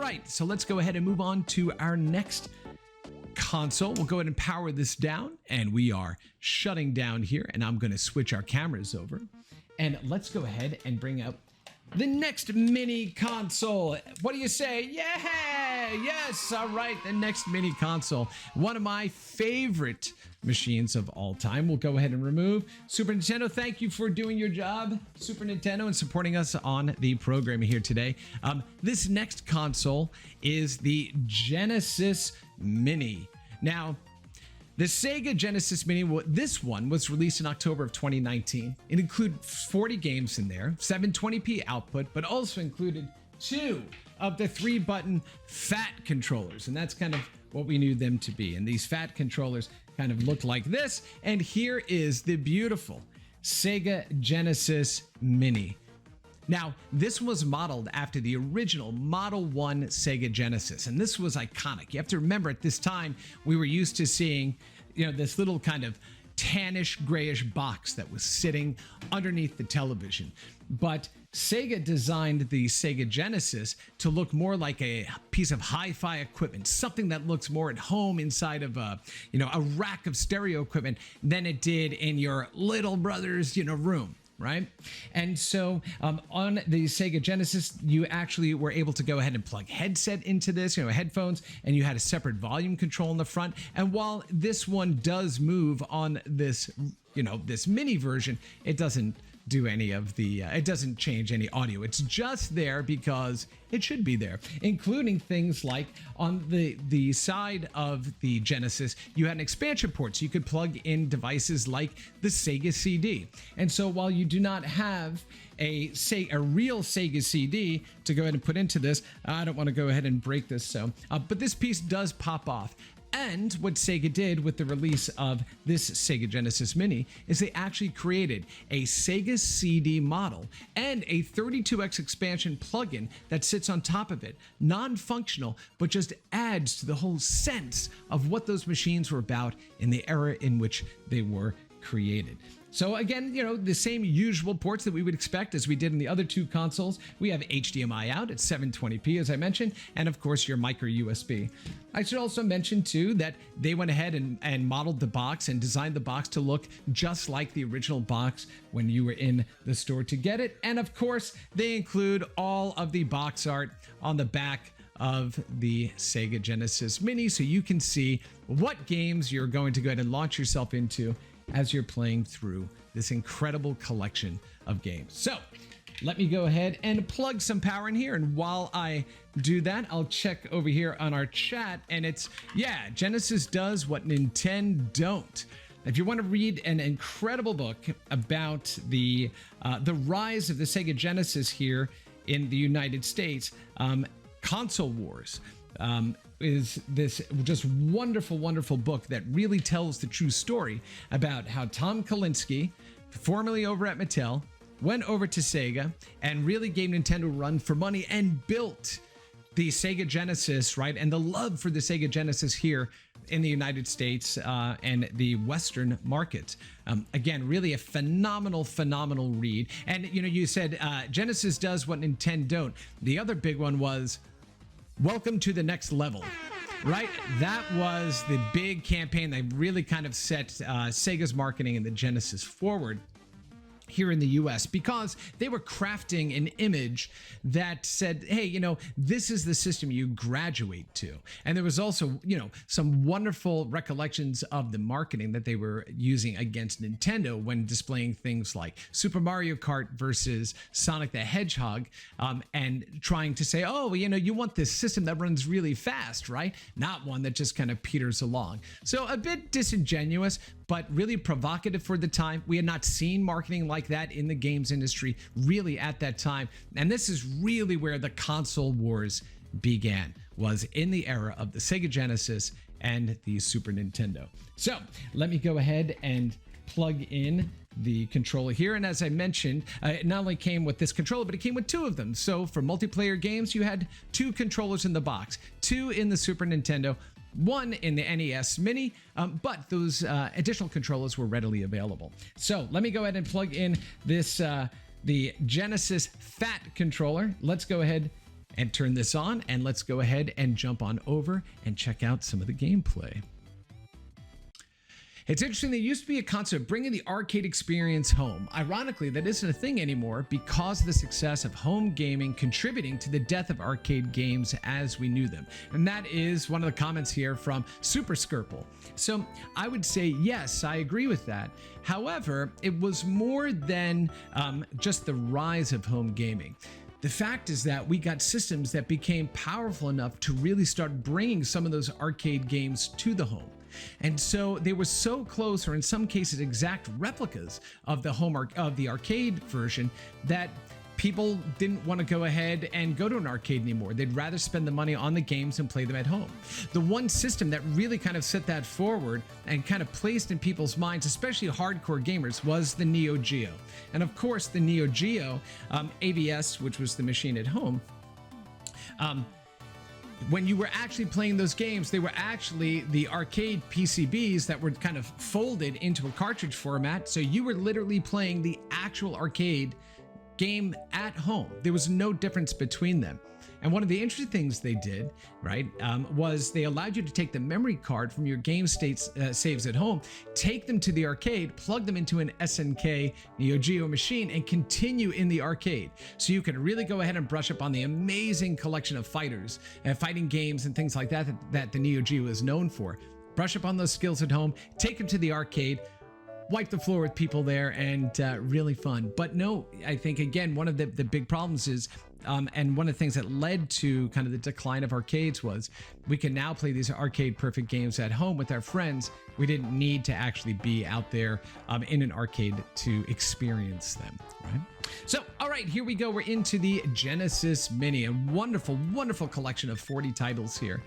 right, so let's go ahead and move on to our next console. We'll go ahead and power this down, and we are shutting down here, and I'm going to switch our cameras over. And let's go ahead and bring up the next mini console. What do you say? Yeah! Yes! All right, the next mini console. One of my favorite machines of all time. We'll go ahead and remove Super Nintendo. Thank you for doing your job, Super Nintendo, and supporting us on the program here today. This next console is the Genesis Mini. Now, the SEGA Genesis Mini, this one was released in October of 2019. It included 40 games in there, 720p output, but also included 2 of the 3-button fat controllers. And that's kind of what we knew them to be. And these fat controllers kind of look like this. And here is the beautiful SEGA Genesis Mini. Now, this was modeled after the original Model 1 SEGA Genesis, and this was iconic. You have to remember, at this time, we were used to seeing, this little kind of tannish, grayish box that was sitting underneath the television. But SEGA designed the SEGA Genesis to look more like a piece of hi-fi equipment, something that looks more at home inside of a rack of stereo equipment than it did in your little brother's, room. Right? And so on the SEGA Genesis, you actually were able to go ahead and plug headset into this, headphones, and you had a separate volume control in the front. And while this one does move on this, this mini version, it doesn't do any of the, it doesn't change any audio. It's just there because it should be there, including things like on the side of the Genesis, you had an expansion port, so you could plug in devices like the Sega CD. And so while you do not have a real Sega CD to go ahead and put into this, I don't want to go ahead and break this, but this piece does pop off. And what Sega did with the release of this Sega Genesis Mini is they actually created a Sega CD model and a 32X expansion plugin that sits on top of it. Non-functional, but just adds to the whole sense of what those machines were about in the era in which they were created. So again, the same usual ports that we would expect as we did in the other 2 consoles. We have HDMI out at 720p, as I mentioned, and of course your micro USB. I should also mention too that they went ahead and modeled the box and designed the box to look just like the original box when you were in the store to get it. And of course, they include all of the box art on the back of the SEGA Genesis Mini, so you can see what games you're going to go ahead and launch yourself into as you're playing through this incredible collection of games. So let me go ahead and plug some power in here. And while I do that, I'll check over here on our chat. And it's, Genesis does what Ninten-don't. If you want to read an incredible book about the rise of the Sega Genesis here in the United States, Console Wars, is this just wonderful, wonderful book that really tells the true story about how Tom Kalinske, formerly over at Mattel, went over to Sega and really gave Nintendo a run for money and built the Sega Genesis, right? And the love for the Sega Genesis here in the United States and the Western market. Again, really a phenomenal read. And, you said Genesis does what Ninten-don't. The other big one was Welcome to the Next Level, right? That was the big campaign that really kind of set Sega's marketing and the Genesis forward here in the US, because they were crafting an image that said, hey, this is the system you graduate to. And there was also, some wonderful recollections of the marketing that they were using against Nintendo when displaying things like Super Mario Kart versus Sonic the Hedgehog, and trying to say, oh, you want this system that runs really fast, right? Not one that just kind of peters along. So a bit disingenuous, but really provocative for the time. We had not seen marketing like that in the games industry really at that time. And this is really where the console wars began, was in the era of the Sega Genesis and the Super Nintendo. So let me go ahead and plug in the controller here. And as I mentioned, it not only came with this controller, but it came with 2 of them. So for multiplayer games, you had 2 controllers in the box, 2 in the Super Nintendo, 1 in the NES Mini, but those additional controllers were readily available. So let me go ahead and plug in this the Genesis Fat controller. Let's go ahead and turn this on, and let's go ahead and jump on over and check out some of the gameplay. It's interesting, there used to be a concept bringing the arcade experience home. Ironically, that isn't a thing anymore because of the success of home gaming contributing to the death of arcade games as we knew them. And that is one of the comments here from Super Skirple. So I would say, yes, I agree with that. However, it was more than just the rise of home gaming. The fact is that we got systems that became powerful enough to really start bringing some of those arcade games to the home. And so they were so close, or in some cases exact replicas of the arcade version, that people didn't want to go ahead and go to an arcade anymore. They'd rather spend the money on the games and play them at home. The one system that really kind of set that forward and kind of placed in people's minds, especially hardcore gamers, was the Neo Geo. And of course, the Neo Geo, AWS, which was the machine at home, when you were actually playing those games, they were actually the arcade PCBs that were kind of folded into a cartridge format. So you were literally playing the actual arcade game at home. There was no difference between them. And one of the interesting things they did, right, was they allowed you to take the memory card from your game saves at home, take them to the arcade, plug them into an SNK Neo Geo machine, and continue in the arcade. So you could really go ahead and brush up on the amazing collection of fighting games and things like that that the Neo Geo is known for. Brush up on those skills at home, take them to the arcade, wipe the floor with people there, and really fun. But no, I think, again, one of the big problems is, and one of the things that led to kind of the decline of arcades was we can now play these arcade perfect games at home with our friends. We didn't need to actually be out there in an arcade to experience them, right? So, all right, here we go. We're into the Genesis Mini, a wonderful, wonderful collection of 40 titles here.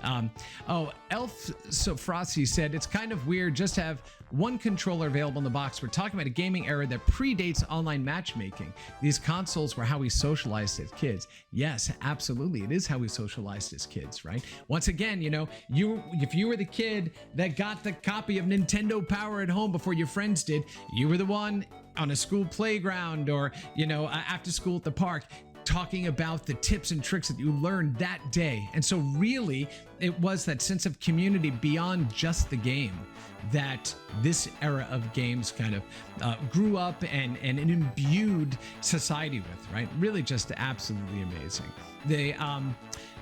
Elf Sofrasi said, it's kind of weird just to have one controller available in the box. We're talking about a gaming era that predates online matchmaking. These consoles were how we socialized as kids. Yes, absolutely. It is how we socialized as kids, right? Once again, you know, if you were the kid that got the copy of Nintendo Power at home before your friends did, you were the one on a school playground or, you know, after school at the park, talking about the tips and tricks that you learned that day. And so really, it was that sense of community beyond just the game that this era of games kind of grew up and imbued society with, right? Really just absolutely amazing.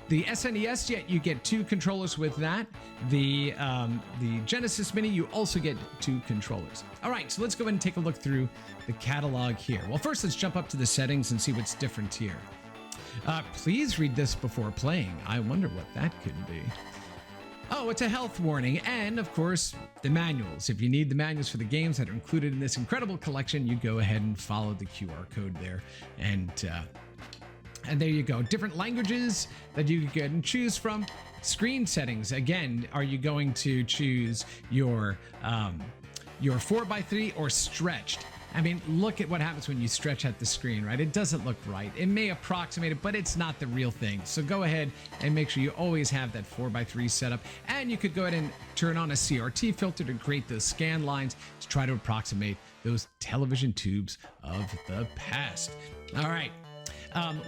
The SNES, yet you get 2 controllers with that. The Genesis Mini, you also get 2 controllers. All right, so let's go ahead and take a look through the catalog here. Well, first let's jump up to the settings and see what's different here. Please read this before playing. I wonder what that could be. Oh, it's a health warning, and of course, the manuals. If you need the manuals for the games that are included in this incredible collection, you go ahead and follow the QR code there, and there you go. Different languages that you can choose from. Screen settings. Again, are you going to choose your 4x3 or stretched? I mean, look at what happens when you stretch at the screen, right? It doesn't look right. It may approximate it, but it's not the real thing. So go ahead and make sure you always have that 4x3 setup. And you could go ahead and turn on a CRT filter to create those scan lines to try to approximate those television tubes of the past. All right.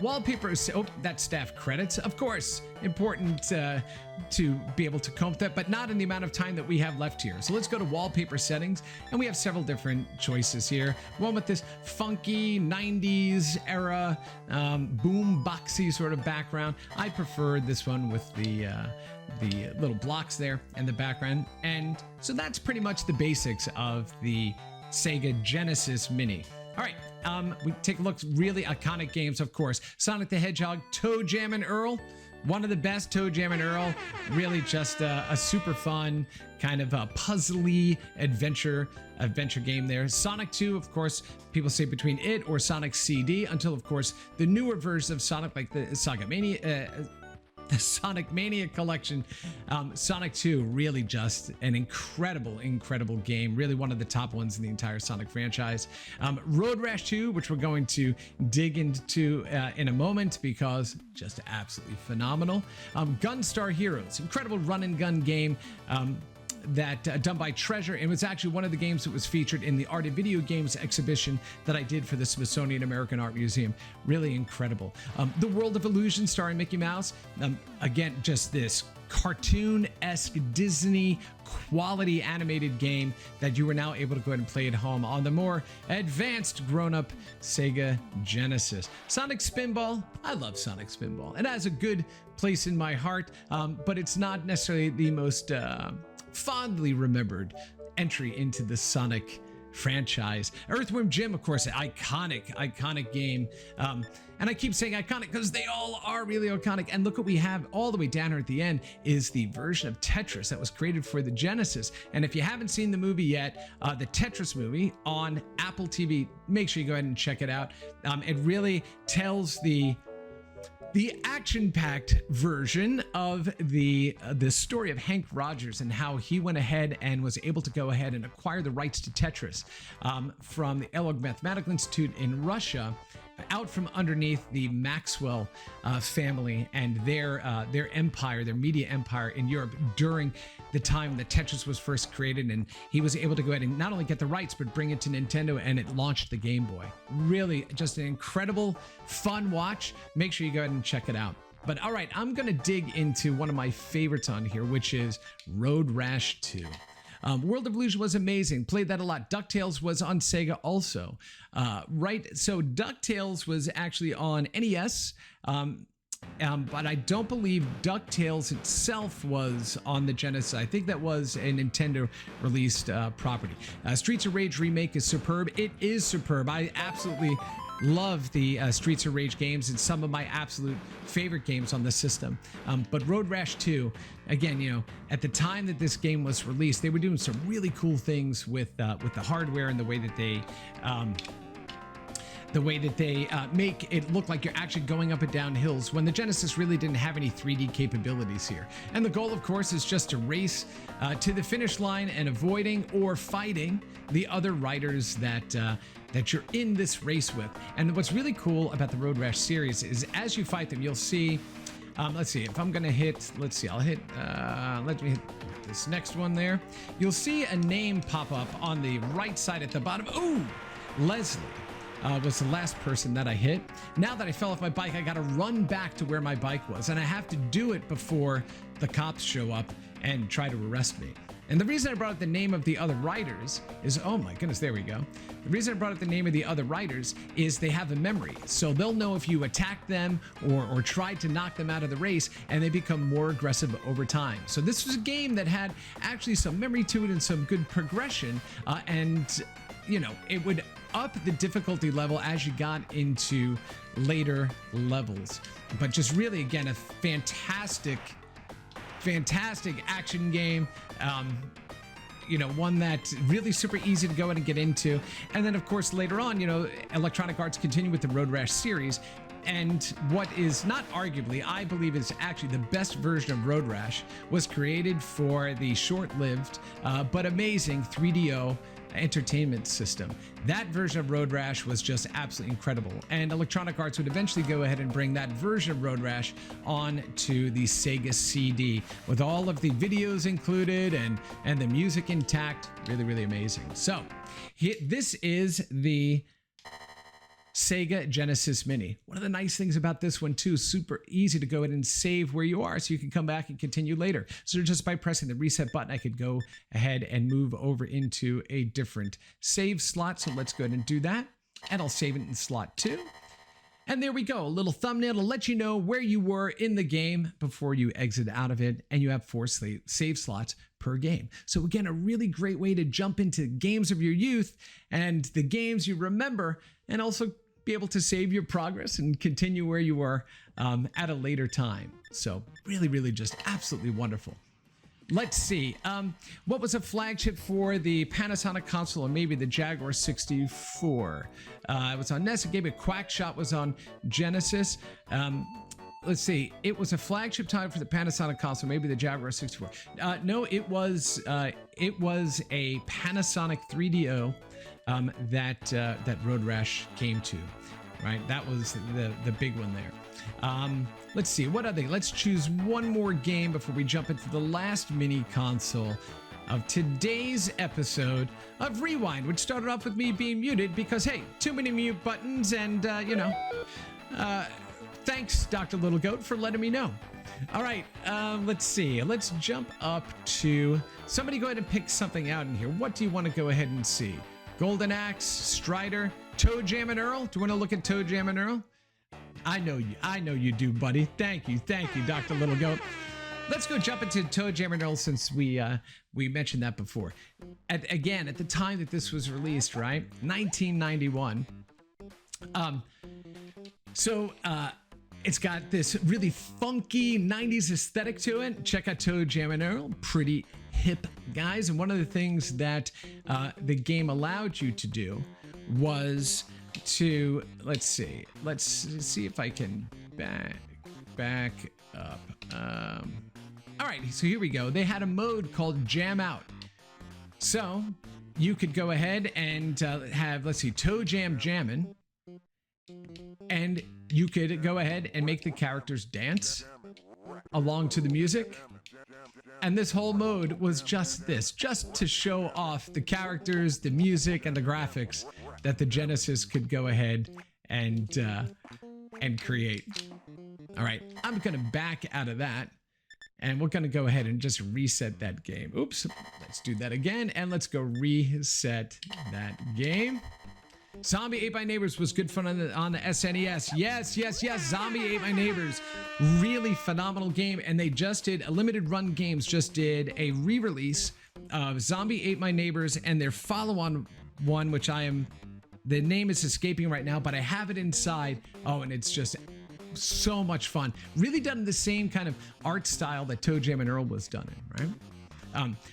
Wallpapers, that's staff credits. Of course, important to be able to comb that, but not in the amount of time that we have left here. So let's go to wallpaper settings, and we have several different choices here. One with this funky 90s era, boom boxy sort of background. I prefer this one with the little blocks there in the background. And so that's pretty much the basics of the SEGA Genesis Mini. All right, we take a look at really iconic games, of course. Sonic the Hedgehog, Toe Jam and Earl. One of the best, Toe Jam and Earl. Really just a super fun kind of a puzzly adventure game there. Sonic 2, of course, people say between it or Sonic CD, until, of course, the newer versions of Sonic, like the the Sonic Mania collection. Sonic 2, really just an incredible game. Really one of the top ones in the entire Sonic franchise. Road Rash 2, which we're going to dig into in a moment because just absolutely phenomenal. Gunstar Heroes, incredible run and gun game. done by Treasure. It was actually one of the games that was featured in the Art of Video Games exhibition that I did for the Smithsonian American Art Museum. Really incredible. The World of Illusion starring Mickey Mouse. Again, just this cartoon-esque Disney quality animated game that you are now able to go ahead and play at home on the more advanced grown-up SEGA Genesis. Sonic Spinball, I love Sonic Spinball. It has a good place in my heart, but it's not necessarily the most fondly remembered entry into the Sonic franchise. Earthworm Jim, of course, iconic game. And I keep saying iconic because they all are really iconic. And look what we have all the way down here at the end is the version of Tetris that was created for the Genesis. And if you haven't seen the movie yet, the Tetris movie on Apple TV, make sure you go ahead and check it out. It really tells the action-packed version of the story of Hank Rogers and how he went ahead and was able to go ahead and acquire the rights to Tetris from the Elog Mathematical Institute in Russia, out from underneath the Maxwell family and their empire, their media empire in Europe during the time that Tetris was first created. And he was able to go ahead and not only get the rights, but bring it to Nintendo, and it launched the Game Boy. Really just an incredible, fun watch. Make sure you go ahead and check it out. But all right, I'm going to dig into one of my favorites on here, which is Road Rash 2. World of Illusion was amazing. Played that a lot. DuckTales was on Sega also. Right? So DuckTales was actually on NES. But I don't believe DuckTales itself was on the Genesis. I think that was a Nintendo released property. Streets of Rage remake is superb. It is superb. I absolutely love the Streets of Rage games. It's some of my absolute favorite games on the system. But Road Rash 2, again, you know, at the time that this game was released, they were doing some really cool things with the hardware and the way that they make it look like you're actually going up and down hills, when the Genesis really didn't have any 3D capabilities here. And the goal, of course, is just to race to the finish line and avoiding or fighting the other riders that you're in this race with. And what's really cool about the Road Rash series is as you fight them, you'll see, let's see, if I'm gonna hit, let me hit this next one there. You'll see a name pop up on the right side at the bottom. Ooh, Leslie. Was the last person that I hit. Now that I fell off my bike, I gotta run back to where my bike was, and I have to do it before the cops show up and try to arrest me. And the reason I brought up the name of the other riders is, oh my goodness, there we go. The reason I brought up the name of the other riders is they have a memory. So they'll know if you attack them or tried to knock them out of the race, and they become more aggressive over time. So this was a game that had actually some memory to it and some good progression, and you know, it would up the difficulty level as you got into later levels. But just really, again, a fantastic action game. You know, one that's really super easy to go in and get into. And then, of course, later on, you know, Electronic Arts continued with the Road Rash series. And what is not arguably, I believe, is actually the best version of Road Rash was created for the short-lived but amazing 3DO entertainment system. That version of Road Rash was just absolutely incredible, and Electronic Arts would eventually go ahead and bring that version of Road Rash on to the Sega CD with all of the videos included and the music intact. Really amazing. So this is the SEGA Genesis Mini. One of the nice things about this one too, super easy to go ahead and save where you are so you can come back and continue later. So just by pressing the reset button, I could go ahead and move over into a different save slot. So let's go ahead and do that. And I'll save it in slot 2. And there we go, a little thumbnail to let you know where you were in the game before you exit out of it, and you have 4 save slots per game. So again, a really great way to jump into games of your youth and the games you remember, and also be able to save your progress and continue where you were at a later time. So really just absolutely wonderful. Let's see, what was a flagship for the Panasonic console or maybe the Jaguar 64? It was on NES, Game of Quackshot was on Genesis. Let's see, it was a flagship title for the Panasonic console, maybe the Jaguar 64. No, it was a Panasonic 3DO that Road Rash came to, right? That was the big one there. Let's see, what are they? Let's choose one more game before we jump into the last mini console. of today's episode of Rewind, which started off with me being muted because, hey, too many mute buttons and, thanks, Dr. Little Goat, for letting me know. All right, let's see. Let's jump up to... Somebody go ahead and pick something out in here. What do you want to go ahead and see? Golden Axe, Strider, Toe Jam and Earl? Do you want to look at Toe Jam and Earl? I know you do, buddy. Thank you, Dr. Little Goat. Let's go jump into Toe Jam and Earl since we mentioned that before. Again, at the time that this was released, right? 1991. It's got this really funky 90s aesthetic to it. Check out Toe Jam and Earl. Pretty hip guys. And one of the things that the game allowed you to do was to, let's see if I can back up. All right, so here we go. They had a mode called Jam Out. So you could go ahead and have, let's see, Toe Jam Jammin'. And you could go ahead and make the characters dance along to the music. And this whole mode was just to show off the characters, the music, and the graphics that the Genesis could go ahead and create. All right, I'm gonna back out of that, and we're gonna go ahead and just reset that game. Oops, let's do that again, and let's go reset that game. Zombie Ate My Neighbors was good fun on the SNES. Yes. Zombie Ate My Neighbors. Really phenomenal game. And they just did, a limited run games just did a re-release of Zombie Ate My Neighbors and their follow-on one, which the name is escaping right now, but I have it inside. Oh, and it's just so much fun. Really done in the same kind of art style that Toe Jam and Earl was done in, right?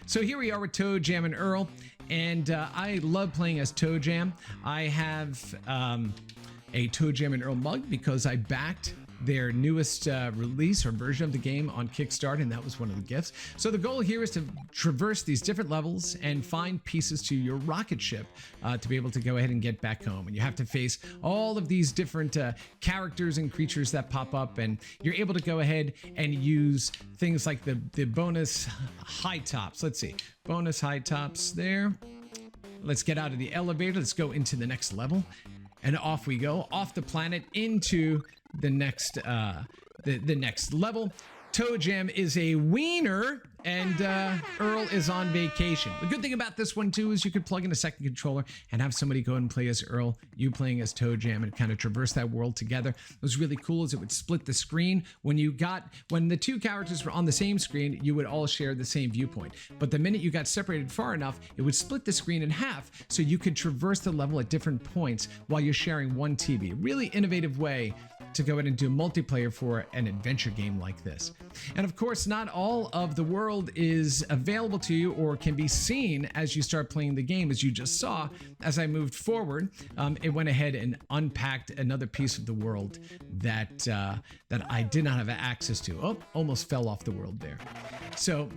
So here we are with Toe Jam and Earl. And I love playing as Toe Jam. I have a Toe Jam and Earl mug because I backed their newest release or version of the game on Kickstarter, and that was one of the gifts. So the goal here is to traverse these different levels and find pieces to your rocket ship to be able to go ahead and get back home. And you have to face all of these different characters and creatures that pop up, and you're able to go ahead and use things like the bonus high tops. Let's see, bonus high tops there. Let's get out of the elevator. Let's go into the next level. And off we go, off the planet into the next the next level. Toe Jam is a wiener, and Earl is on vacation. The good thing about this one too is you could plug in a second controller and have somebody go and play as Earl, you playing as Toe Jam, and kind of traverse that world together. What was really cool is it would split the screen. When the two characters were on the same screen, you would all share the same viewpoint. But the minute you got separated far enough, it would split the screen in half, so you could traverse the level at different points while you're sharing one TV. Really innovative way to go ahead and do multiplayer for an adventure game like this. And of course, not all of the world is available to you or can be seen as you start playing the game. As you just saw, as I moved forward, it went ahead and unpacked another piece of the world that I did not have access to. Oh, almost fell off the world there. So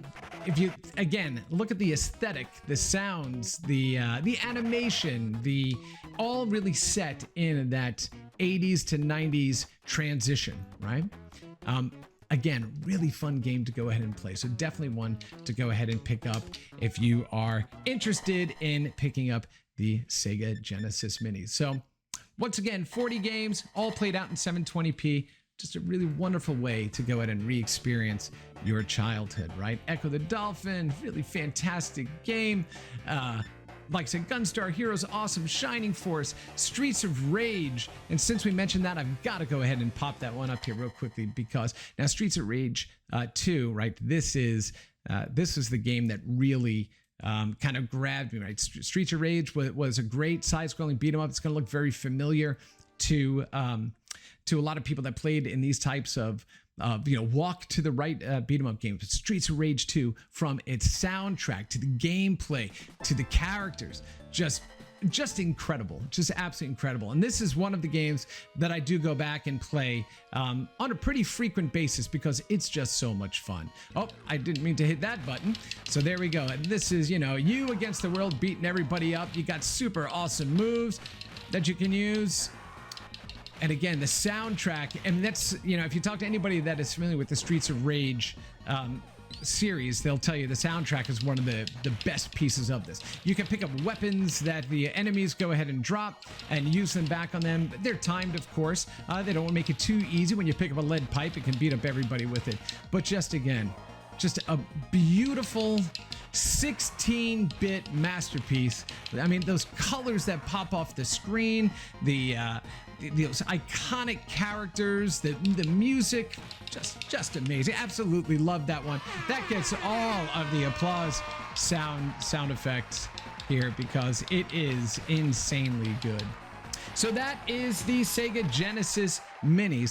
if you, again, look at the aesthetic, the sounds, the animation, all really set in that 80s to 90s transition, right? Again, really fun game to go ahead and play. So definitely one to go ahead and pick up if you are interested in picking up the SEGA Genesis Mini. So once again, 40 games, all played out in 720p. Just a really wonderful way to go ahead and re-experience your childhood, right? Echo the Dolphin, really fantastic game. Like I said, Gunstar Heroes, awesome. Shining Force, Streets of Rage. And since we mentioned that, I've got to go ahead and pop that one up here real quickly, because now Streets of Rage 2, right? This is the game that really kind of grabbed me, right? Streets of Rage was a great side-scrolling beat 'em up. It's going to look very familiar to a lot of people that played in these types of walk to the right beat 'em up games. Streets of Rage 2, from its soundtrack to the gameplay to the characters, just incredible, just absolutely incredible. And this is one of the games that I do go back and play on a pretty frequent basis because it's just so much fun. Oh, I didn't mean to hit that button. So there we go. And this is, you against the world, beating everybody up. You got super awesome moves that you can use. And again, the soundtrack, and that's, if you talk to anybody that is familiar with the Streets of Rage series, they'll tell you the soundtrack is one of the best pieces of this. You can pick up weapons that the enemies go ahead and drop and use them back on them. They're timed, of course. They don't want to make it too easy. When you pick up a lead pipe, it can beat up everybody with it. But just again, just a beautiful 16-bit masterpiece. I mean, those colors that pop off the screen, those iconic characters, the music, just amazing. Absolutely love that one. That gets all of the applause sound effects here because it is insanely good. So that is the SEGA Genesis Mini.